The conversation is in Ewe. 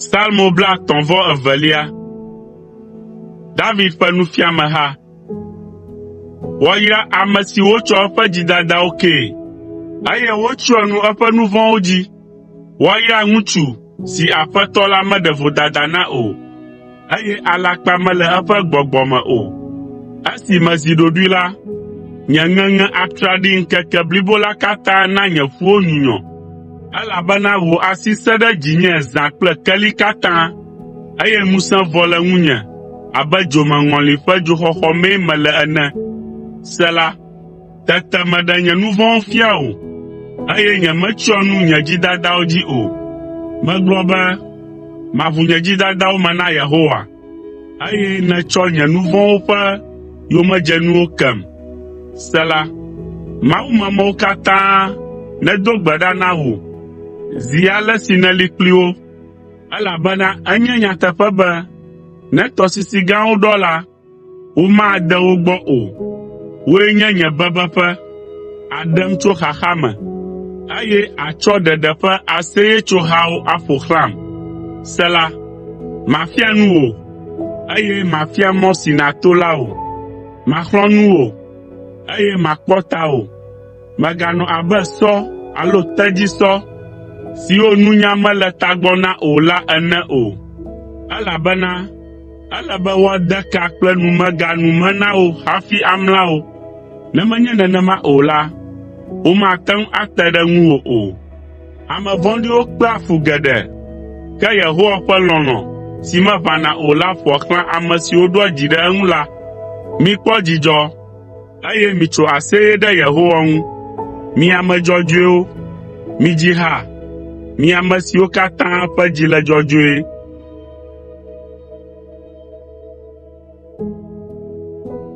Salmo bla tonvo evelia. David ƒe nufiameha. Woyra ame si wotsɔ eƒe dzidadawo kee, eye wotsyɔ nu eƒe nu vɔ̃wo dzi. Woyra ŋutsu si Aƒetɔ la meɖe vodada na o, eye alakpa mele eƒe gbɔgbɔ me o. Esi mezi ɖoɖoe la, nye ŋeŋe atraɖi ŋkeke blibo la katã na nye ƒuwo nyunyɔ, elabena wò asi se ɖe dzinye zã kple keli katã, eye ŋusẽ vɔ le ŋunye abe dzomeŋɔli ƒe dzoxɔxɔ mee mele ene. Sela, tete meɖe nye nu vɔ̃wo fia o, eye nyemetsɔ nu nye dzidadawo dzi o. Megblɔ be, maʋu nye dzidadawo me na Yehowa, eye nètsɔ nye nu vɔ̃wo ƒe yomedzenuwo kem. Sela, mawumemewo katã nedo gbe ɖa na wò, zi ale si nèli kpli wo, elabena enye nyateƒe be ne tɔsisi gãwo ɖɔ la, womade wo gbɔ o. Woe nye nye bebeƒe, aɖem tso xaxa me, eye atsɔ ɖeɖe ƒe aseyetsohawo aƒo xlãm. Sela, mafia nu wò, eye mafia mɔ si nàto la wò. Maxlɔ̃ nu wò, eye makpɔ tawò. Meganɔ abe sɔ alo tedzisɔ siwo nunya mele tagbɔ na o la ene o, elabena ele be woade ka kple numeganu me na wo hafi amla wo. Ne menye nenema o la, womate ŋu ate ɖe ŋuwò o. Ame vɔ̃ɖiwo kpea fu geɖe, ke Yehowa ƒe lɔlɔ̃ si meʋãna o la ƒoa xlã ame siwo ɖoa dzi ɖe eŋu la. Mikpɔ dzidzɔ, eye mitso aseye ɖe Yehowa ŋu. Mi ame dzɔdzɔewo, midzi ha, mi ame siwo katã ƒe dzi le dzɔdzɔe.